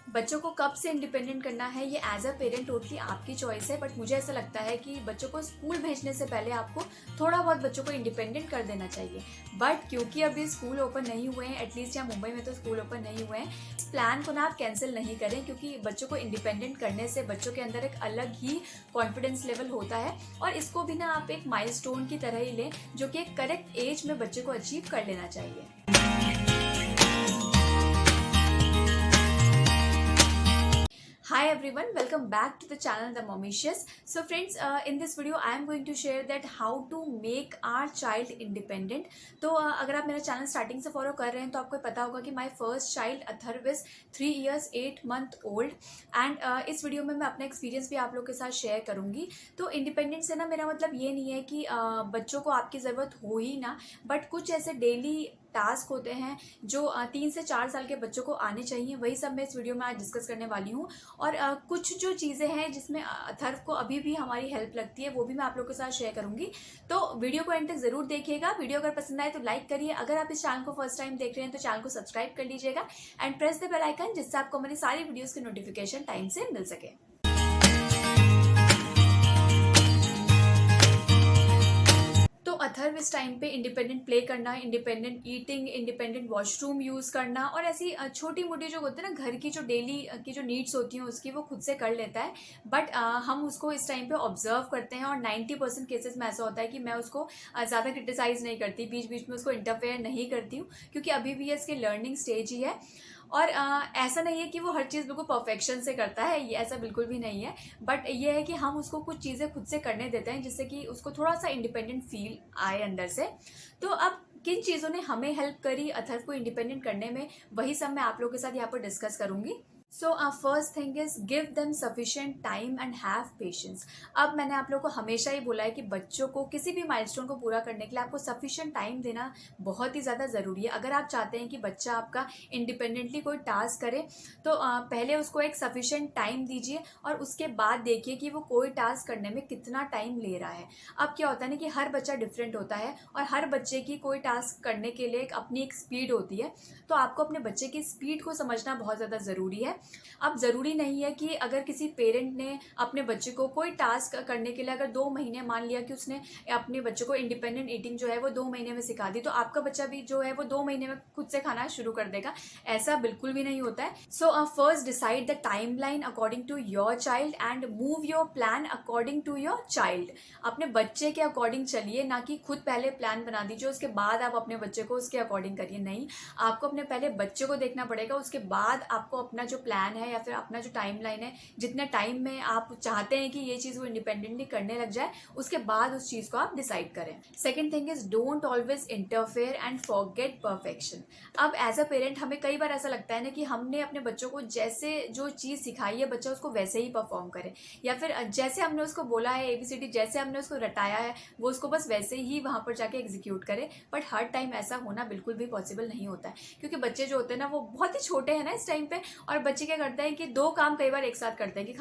बच्चों को कब से इंडिपेंडेंट करना है ये एज अ पेरेंट टोटली आपकी चॉइस है, बट मुझे ऐसा लगता है कि बच्चों को स्कूल भेजने से पहले आपको थोड़ा बहुत बच्चों को इंडिपेंडेंट कर देना चाहिए। बट क्योंकि अभी स्कूल ओपन नहीं हुए हैं, एटलीस्ट यहाँ मुंबई में तो स्कूल ओपन नहीं हुए हैं, इस प्लान को ना आप कैंसिल नहीं करें, क्योंकि बच्चों को इंडिपेंडेंट करने से बच्चों के अंदर एक अलग ही कॉन्फिडेंस लेवल होता है। और इसको भी ना आप एक माइलस्टोन की तरह ही लें, जो कि एक करेक्ट एज में बच्चे को अचीव कर लेना चाहिए। Hi everyone, welcome back to the channel The Momicious. So friends, in this video I am going to share that how to make our child independent. तो अगर आप मेरा चैनल स्टार्टिंग से फॉलो कर रहे हैं तो आपको पता होगा कि my first child Atharva is 3 years 8 month old and इस वीडियो में मैं अपना एक्सपीरियंस भी आप लोगों के साथ शेयर करूंगी। तो इंडिपेंडेंट से ना मेरा मतलब ये नहीं है कि बच्चों को आपकी ज़रूरत हो ही ना, बट कुछ ऐसे डेली टास्क होते हैं जो 3 से 4 साल के बच्चों को आने चाहिए, वही सब मैं इस वीडियो में आज डिस्कस करने वाली हूँ। और कुछ जो चीज़ें हैं जिसमें अथर्व को अभी भी हमारी हेल्प लगती है, वो भी मैं आप लोगों के साथ शेयर करूंगी। तो वीडियो को एंड तक जरूर देखिएगा। वीडियो अगर पसंद आए तो लाइक करिए। अगर आप इस चैनल को फर्स्ट टाइम देख रहे हैं तो चैनल को सब्सक्राइब कर लीजिएगा and press the bell icon, जिससे आपको हमारी सारी वीडियोज़ की नोटिफिकेशन टाइम से मिल सके। अथर्व इस टाइम पे इंडिपेंडेंट प्ले करना, independent eating, independent washroom use करना और ऐसी छोटी मोटी जो होती है ना घर की, जो डेली की जो नीड्स होती हैं उसकी, वो खुद से कर लेता है। बट हम उसको इस टाइम पे ऑब्जर्व करते हैं और 90% केसेस में ऐसा होता है कि मैं उसको ज़्यादा क्रिटिसाइज़ नहीं करती, बीच बीच में उसको इंटरफेयर नहीं करती हूँ, क्योंकि अभी भी इसके लर्निंग स्टेज ही है। और ऐसा नहीं है कि वो हर चीज़ बिल्कुल परफेक्शन से करता है, ये ऐसा बिल्कुल भी नहीं है। बट ये है कि हम उसको कुछ चीज़ें खुद से करने देते हैं, जिससे कि उसको थोड़ा सा इंडिपेंडेंट फील आए अंदर से। तो अब किन चीज़ों ने हमें हेल्प करी अथर्व को इंडिपेंडेंट करने में, वही सब मैं आप लोगों के साथ यहाँ पर डिस्कस करूँगी। So first thing is give them sufficient time and have patience. अब मैंने आप लोगों को हमेशा ही बोला है कि बच्चों को किसी भी माइलस्टोन को पूरा करने के लिए आपको सफिशिएंट टाइम देना बहुत ही ज़्यादा ज़रूरी है। अगर आप चाहते हैं कि बच्चा आपका इंडिपेंडेंटली कोई टास्क करे, तो पहले उसको एक सफिशिएंट टाइम दीजिए और उसके बाद देखिए कि वो कोई टास्क करने में कितना टाइम ले रहा है। अब क्या होता है ना कि हर बच्चा डिफरेंट होता है और हर बच्चे की कोई टास्क करने के लिए अपनी एक स्पीड होती है। तो आपको अपने बच्चे की स्पीड को समझना बहुत ज़्यादा ज़रूरी है। अब ज़रूरी नहीं है कि अगर किसी पेरेंट ने अपने बच्चे को कोई टास्क करने के लिए अगर 2 महीने, मान लिया कि उसने अपने बच्चे को इंडिपेंडेंट ईटिंग जो है वो 2 महीने में सिखा दी, तो आपका बच्चा भी जो है वो 2 महीने में खुद से खाना शुरू कर देगा। ऐसा बिल्कुल भी नहीं होता है। So first decide the timeline according to your child and move your plan according to your child. अपने बच्चे के अकॉर्डिंग चलिए, ना कि खुद पहले प्लान बना दीजिए उसके बाद आप अपने बच्चे को उसके अकॉर्डिंग करिए। नहीं, आपको अपने पहले बच्चे को देखना पड़ेगा, उसके बाद आपको अपना जो प्लान है या फिर अपना जो टाइम लाइन है, जितने टाइम में आप चाहते हैं कि ये चीज़ वो इंडिपेंडेंटली करने लग जाए, उसके बाद उस चीज़ को आप डिसाइड करें। Second thing is don't always interfere and forget perfection. अब एज अ पेरेंट हमें कई बार ऐसा लगता है ना कि हमने अपने बच्चों को जैसे जो चीज़ सिखाई है बच्चा उसको वैसे ही परफॉर्म करे, या फिर जैसे हमने उसको बोला है ABCD, जैसे हमने उसको रटाया है वो उसको बस वैसे ही वहाँ पर जाके एग्जीक्यूट करे। बट हर टाइम ऐसा होना बिल्कुल भी पॉसिबल नहीं होता है, क्योंकि बच्चे जो होते हैं ना वो बहुत ही छोटे हैं ना इस टाइम पे। और बच्चे क्या करते हैं कि 2 काम कई बार एक साथ करते हैं, कि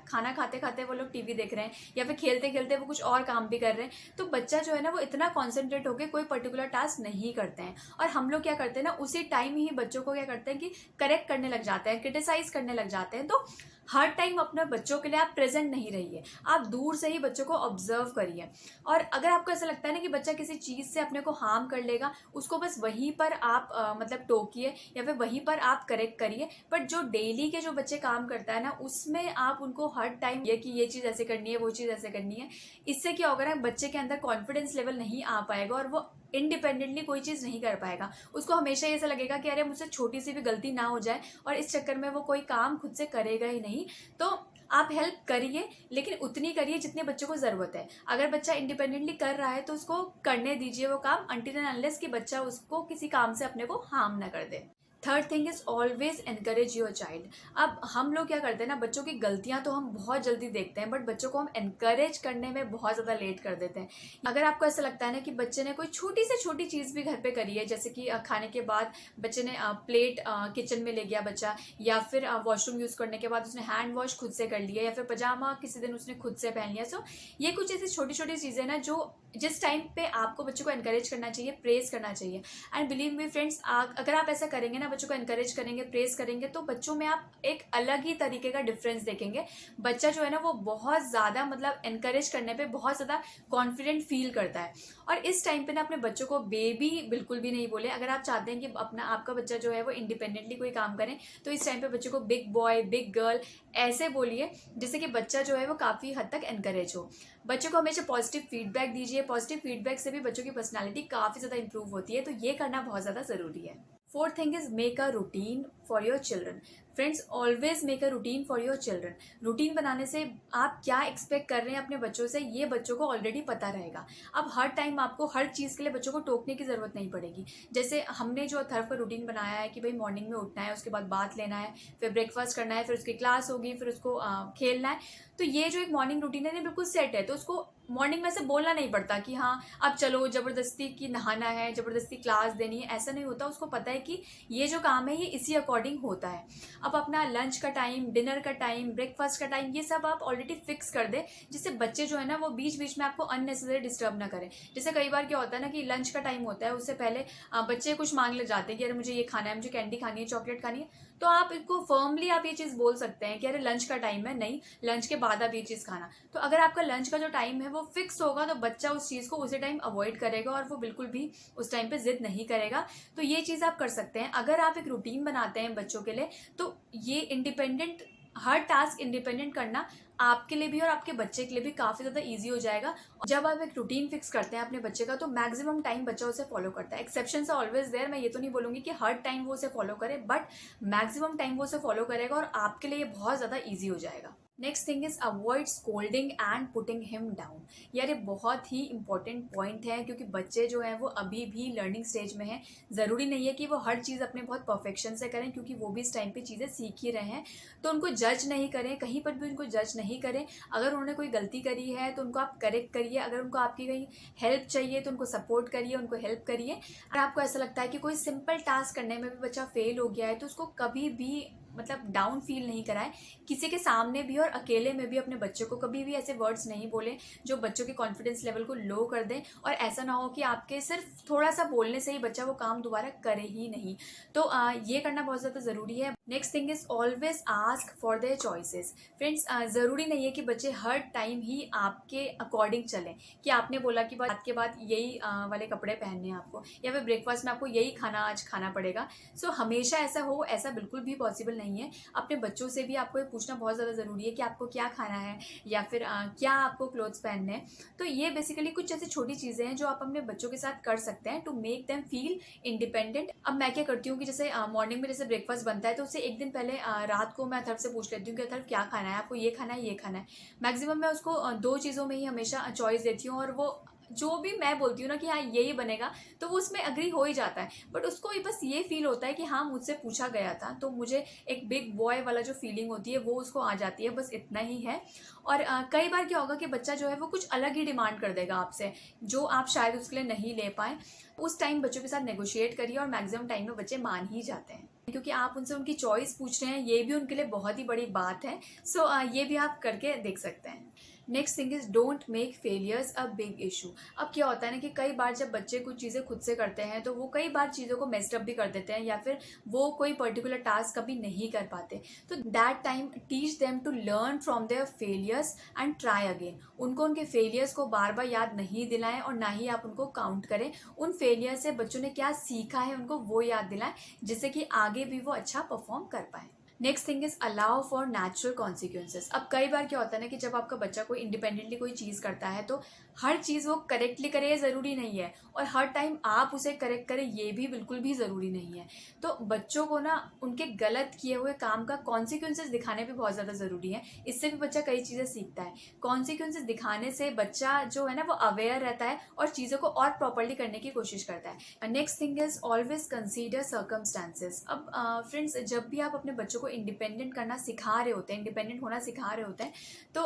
खाना खाते खाते वो लोग टीवी देख रहे हैं या फिर खेलते खेलते वो कुछ और काम भी कर रहे हैं। तो बच्चा जो है ना वो इतना कॉन्सेंट्रेट होकर कोई पर्टिकुलर टास्क नहीं करते हैं। और हम लोग क्या करते हैं ना, उसी टाइम ही बच्चों को क्या करते हैं कि करेक्ट करने लग जाते हैं, क्रिटिसाइज करने लग जाते हैं। तो हर टाइम अपने बच्चों के लिए आप प्रेजेंट नहीं रहिए, आप दूर से ही बच्चों को ऑब्जर्व करिए। और अगर आपको ऐसा लगता है ना कि बच्चा किसी चीज़ से अपने को हार्म कर लेगा, उसको बस वहीं पर आप मतलब टोकिए या फिर वहीं पर आप करेक्ट करिए। बट जो डेली के जो बच्चे काम करता है ना, उसमें आप उनको हर टाइम ये कि ये चीज़ ऐसे करनी है, वो चीज़ ऐसे करनी है। इससे क्या होगा ना, बच्चे के अंदर कॉन्फिडेंस लेवल नहीं आ पाएगा और वो इंडिपेंडेंटली कोई चीज़ नहीं कर पाएगा। उसको हमेशा ऐसा लगेगा कि अरे मुझसे छोटी सी भी गलती ना हो जाए, और इस चक्कर में वो कोई काम खुद से करेगा ही नहीं। तो आप हेल्प करिए, लेकिन उतनी करिए जितने बच्चों को ज़रूरत है। अगर बच्चा इंडिपेंडेंटली कर रहा है तो उसको करने दीजिए वो काम, अनटिल एंड अनलेस कि बच्चा उसको किसी काम से अपने को हार्म ना कर दे। Third thing is always encourage your child. अब हम लोग क्या करते हैं ना, बच्चों की गलतियां तो हम बहुत जल्दी देखते हैं, बट बच्चों को हम एनकरेज करने में बहुत ज़्यादा लेट कर देते हैं। अगर आपको ऐसा लगता है ना कि बच्चे ने कोई छोटी से छोटी चीज़ भी घर पे करी है, जैसे कि खाने के बाद बच्चे ने प्लेट किचन में ले गया बच्चा, या फिर वॉशरूम यूज़ करने के बाद उसने हैंड वॉश खुद से कर लिया, या फिर पजामा किसी दिन उसने खुद से पहन लिया। सो ये कुछ ऐसी छोटी छोटी चीज़ें ना जो जिस टाइम पे आपको बच्चों को एनकरेज करना चाहिए, प्रेज करना चाहिए। एंड बिलीव मी फ्रेंड्स, अगर आप ऐसा करेंगे ना, बच्चों को एनकरेज करेंगे, प्रेस करेंगे, तो बच्चों में आप एक अलग ही तरीके का डिफरेंस देखेंगे। बच्चा जो है ना वो बहुत ज़्यादा मतलब एनकरेज करने पे बहुत ज़्यादा कॉन्फिडेंट फील करता है। और इस टाइम पे ना अपने बच्चों को बेबी बिल्कुल भी नहीं बोले। अगर आप चाहते हैं कि आपका बच्चा जो है वो इंडिपेंडेंटली कोई काम करे, तो इस टाइम पे बच्चे को बिग बॉय, बिग गर्ल ऐसे बोलिए, जिससे कि बच्चा जो है वो काफ़ी हद तक एनकरेज हो। बच्चों को हमेशा पॉजिटिव फीडबैक दीजिए। पॉजिटिव फीडबैक से भी बच्चों की पर्सनालिटी काफ़ी ज़्यादा इंप्रूव होती है, तो ये करना बहुत ज़्यादा ज़रूरी है। Fourth thing is make a routine for your children. Friends, always make a routine for your children. Routine बनाने से आप क्या एक्सपेक्ट कर रहे हैं अपने बच्चों से, ये बच्चों को ऑलरेडी पता रहेगा। अब हर टाइम आपको हर चीज़ के लिए बच्चों को टोकने की ज़रूरत नहीं पड़ेगी। जैसे हमने जो अथर्व का रूटीन बनाया है कि भाई मॉर्निंग में उठना है, उसके बाद बाथ लेना है, फिर ब्रेकफास्ट करना है, फिर उसकी क्लास होगी, फिर उसको खेलना है, तो ये जो एक मॉर्निंग रूटीन है ना बिल्कुल सेट है। तो उसको मॉर्निंग में से बोलना नहीं पड़ता कि हाँ अब चलो ज़बरदस्ती की नहाना है, ज़बरदस्ती क्लास देनी है, ऐसा नहीं होता। उसको पता है कि ये जो काम है ये इसी अकॉर्डिंग होता है। अब अपना लंच का टाइम, डिनर का टाइम, ब्रेकफास्ट का टाइम, ये सब आप ऑलरेडी फिक्स कर दे, जिससे बच्चे जो है ना वो बीच बीच में आपको अननेसेसरी डिस्टर्ब ना करें। जैसे कई बार क्या होता है ना कि लंच का टाइम होता है, उससे पहले बच्चे कुछ मांग ले जाते हैं कि अरे मुझे ये खाना है, मुझे कैंडी खानी है, चॉकलेट खानी है। तो आप इनको फर्मली आप ये चीज़ बोल सकते हैं कि अरे लंच का टाइम है, नहीं लंच के बाद आप ये चीज़ खाना। तो अगर आपका लंच का जो टाइम है वो फिक्स होगा, तो बच्चा उस चीज़ को उसी टाइम अवॉइड करेगा और वो बिल्कुल भी उस टाइम पे जिद नहीं करेगा। तो ये चीज़ आप कर सकते हैं। अगर आप एक रूटीन बनाते हैं बच्चों के लिए, तो ये इंडिपेंडेंट, हर टास्क इंडिपेंडेंट करना आपके लिए भी और आपके बच्चे के लिए भी काफ़ी ज़्यादा ईजी हो जाएगा। जब आप एक रूटीन फिक्स करते हैं अपने बच्चे का, तो मैक्सिमम टाइम बच्चा उसे फॉलो करता है। Exceptions are always there. मैं ये तो नहीं बोलूँगी कि हर टाइम वो उसे फॉलो करे, बट मैक्सिमम टाइम वो उसे फॉलो करेगा और आपके लिए ये बहुत ज़्यादा ईजी हो जाएगा। Next thing is avoid scolding and putting him down. यार ये बहुत ही इंपॉर्टेंट पॉइंट है, क्योंकि बच्चे जो हैं वो अभी भी लर्निंग स्टेज में हैं। ज़रूरी नहीं है कि वो हर चीज़ अपने बहुत परफेक्शन से करें, क्योंकि वो भी इस टाइम पे चीज़ें सीख ही रहे हैं। तो उनको जज नहीं करें, कहीं पर भी उनको जज नहीं करें। अगर उन्होंने कोई गलती करी है तो उनको आप करेक्ट करिए। अगर उनको आपकी कहीं हेल्प चाहिए तो उनको सपोर्ट करिए, उनको हेल्प करिए। अगर आपको ऐसा लगता है कि कोई सिंपल टास्क करने में भी बच्चा फेल हो गया है, तो उसको कभी भी मतलब डाउन फील नहीं कराएं। किसी के सामने भी और अकेले में भी अपने बच्चों को कभी भी ऐसे वर्ड्स नहीं बोलें जो बच्चों के कॉन्फिडेंस लेवल को लो कर दें। और ऐसा ना हो कि आपके सिर्फ थोड़ा सा बोलने से ही बच्चा वो काम दोबारा करे ही नहीं। तो ये करना बहुत ज़्यादा ज़रूरी है। Next thing is always ask for their choices. Friends, ज़रूरी नहीं है कि बच्चे हर टाइम ही आपके अकॉर्डिंग चलें, कि आपने बोला कि बात के बाद यही वाले कपड़े पहनने हैं आपको, या फिर ब्रेकफास्ट में आपको यही खाना आज खाना पड़ेगा। सो हमेशा ऐसा हो, ऐसा बिल्कुल भी पॉसिबल नहीं है। अपने बच्चों से भी आपको ये पूछना बहुत ज़्यादा ज़रूरी है कि आपको क्या खाना है, या फिर क्या आपको क्लोथ्स पहनने हैं। तो ये बेसिकली कुछ ऐसी छोटी चीज़ें हैं जो आप अपने बच्चों के साथ कर सकते हैं to make them feel independent. अब मैं क्या करती हूँ कि जैसे मॉर्निंग में जैसे ब्रेकफास्ट बनता है, तो उससे एक दिन पहले रात को मैं अथर्व से पूछ लेती हूँ कि अथर्व क्या खाना है, आपको ये खाना है, ये खाना है। मैक्सिमम मैं उसको दो चीज़ों में ही हमेशा चॉइस देती हूँ, और वो जो भी मैं बोलती हूँ ना कि हाँ यही बनेगा, तो वो उसमें अग्री हो ही जाता है। बट उसको बस ये फील होता है कि हाँ मुझसे पूछा गया था, तो मुझे एक बिग बॉय वाला जो फीलिंग होती है वो उसको आ जाती है, बस इतना ही है। और कई बार क्या होगा कि बच्चा जो है वो कुछ अलग ही डिमांड कर देगा आपसे, जो आप शायद उसके लिए नहीं ले पाए। उस टाइम बच्चों के साथ नेगोशिएट करिए, और मैक्सिमम टाइम में बच्चे मान ही जाते हैं, क्योंकि आप उनसे उनकी चॉइस पूछ रहे हैं, ये भी उनके लिए बहुत ही बड़ी बात है। सो ये भी आप करके देख सकते हैं। Next thing is don't make failures a big issue. अब क्या होता है ना कि कई बार जब बच्चे कुछ चीज़ें खुद से करते हैं, तो वो कई बार चीज़ों को मेस्ड अप भी कर देते हैं, या फिर वो कोई पर्टिकुलर टास्क कभी नहीं कर पाते। तो that time teach them to learn from their failures and try again. उनको उनके फेलियर्स को बार बार याद नहीं दिलाएं, और ना ही आप उनको काउंट करें। उन फेलियर से बच्चों ने क्या सीखा है उनको वो याद दिलाएं, जिससे कि आगे भी वो अच्छा परफॉर्म कर पाए। Next thing is allow for natural consequences. अब कई बार क्या होता है ना कि जब आपका बच्चा कोई इंडिपेंडेंटली कोई चीज़ करता है, तो हर चीज़ वो करेक्टली करे ये ज़रूरी नहीं है, और हर टाइम आप उसे करेक्ट करें ये भी बिल्कुल भी ज़रूरी नहीं है। तो बच्चों को ना उनके गलत किए हुए काम का कॉन्सिक्वेंसेस दिखाने भी बहुत ज़्यादा ज़रूरी है। इससे भी बच्चा कई चीज़ें सीखता है। कॉन्सिक्वेंसेस दिखाने से बच्चा जो है ना वो अवेयर रहता है और चीज़ों को और प्रॉपरली करने की कोशिश करता है। Next thing is always consider circumstances. अब फ्रेंड्स, जब भी आप अपने बच्चों को इंडिपेंडेंट करना सिखा रहे होते हैं, इंडिपेंडेंट होना सिखा रहे होते हैं, तो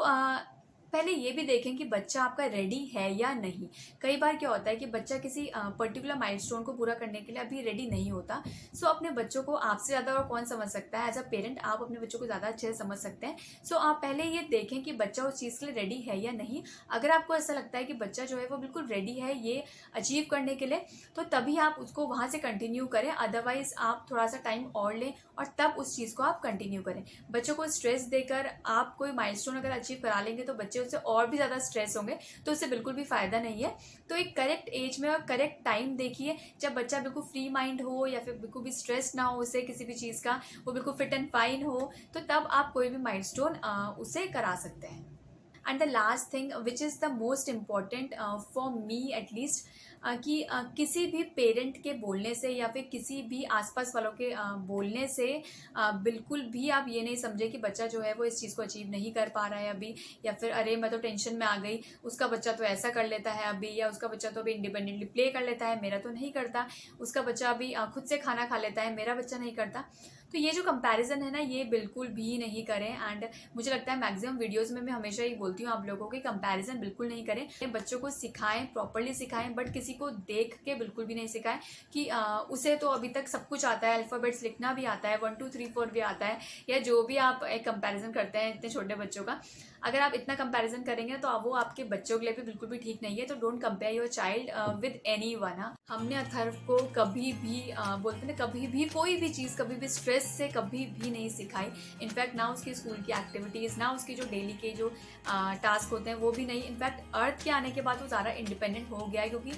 पहले ये भी देखें कि बच्चा आपका रेडी है या नहीं। कई बार क्या होता है कि बच्चा किसी पर्टिकुलर माइलस्टोन को पूरा करने के लिए अभी रेडी नहीं होता। सो अपने बच्चों को आपसे ज़्यादा और कौन समझ सकता है, एज अ पेरेंट आप अपने बच्चों को ज़्यादा अच्छे से समझ सकते हैं। सो आप पहले ये देखें कि बच्चा उस चीज़ के लिए रेडी है या नहीं। अगर आपको ऐसा लगता है कि बच्चा जो है वो बिल्कुल रेडी है ये अचीव करने के लिए, तो तभी आप उसको वहाँ से कंटिन्यू करें। अदरवाइज आप थोड़ा सा टाइम और लें और तब उस चीज़ को आप कंटिन्यू करें। बच्चों को स्ट्रेस देकर आप कोई माइलस्टोन अगर अचीव करा लेंगे तो बच्चे उससे और भी ज़्यादा स्ट्रेस होंगे, तो उससे बिल्कुल भी फ़ायदा नहीं है। तो एक करेक्ट एज में और करेक्ट टाइम देखिए, जब बच्चा बिल्कुल फ्री माइंड हो या फिर बिल्कुल भी स्ट्रेस ना हो उसे किसी भी चीज़ का, वो बिल्कुल फिट एंड फाइन हो, तो तब आप कोई भी माइलस्टोन उसे करा सकते हैं। And the last thing which is the most important for me at least, कि किसी भी पेरेंट के बोलने से या फिर किसी भी आसपास वालों के बोलने से बिल्कुल भी आप ये नहीं समझे कि बच्चा जो है वो इस चीज़ को अचीव नहीं कर पा रहा है अभी, या फिर अरे मैं तो टेंशन में आ गई, उसका बच्चा तो ऐसा कर लेता है अभी, या उसका बच्चा तो अभी इंडिपेंडेंटली प्ले कर लेता है, मेरा तो नहीं करता, उसका बच्चा अभी खुद से खाना खा लेता है, मेरा बच्चा नहीं करता। तो ये जो कंपैरिजन है ना, ये बिल्कुल भी नहीं करें। एंड मुझे लगता है मैक्सिमम वीडियोस में मैं हमेशा ही बोलती हूँ आप लोगों को, कंपैरिजन बिल्कुल नहीं करें। बच्चों को सिखाएं, प्रॉपर्ली सिखाएं, बट किसी को देख के बिल्कुल भी नहीं सिखाएं कि उसे तो अभी तक सब कुछ आता है, अल्फ़ाबेट्स लिखना भी आता है, 1 2 3 4 भी आता है, या जो भी आप एक कंपैरिजन करते हैं इतने छोटे बच्चों का। अगर आप इतना कंपैरिजन करेंगे तो वो आपके बच्चों के लिए भी बिल्कुल भी ठीक नहीं है। तो don't compare your child with any one. हमने अथर्व को कभी भी बोलते ना, कभी भी कोई भी चीज़ कभी भी स्ट्रेस से कभी भी नहीं सिखाई। इनफैक्ट ना उसकी स्कूल की एक्टिविटीज़, ना उसकी जो डेली के जो टास्क होते हैं वो भी नहीं। इनफैक्ट अर्थ के आने के बाद वो ज़्यादा इंडिपेंडेंट हो गया है, क्योंकि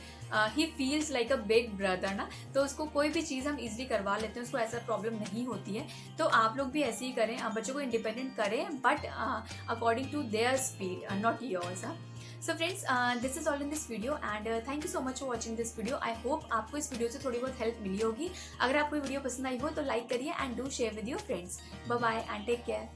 he feels like a big brother ना, तो उसको कोई भी चीज़ हम इजीली करवा लेते हैं, उसको ऐसा प्रॉब्लम नहीं होती है। तो आप लोग भी ऐसे ही करें, बच्चों को इंडिपेंडेंट करें, but according to their speed, not yours. So friends, this is all in this video and thank you so much for watching this video. I hope आपको इस वीडियो से थोड़ी बहुत हेल्प मिली होगी। अगर आपको वीडियो पसंद आई हो तो लाइक करिए and do share with your friends. Bye bye and take care.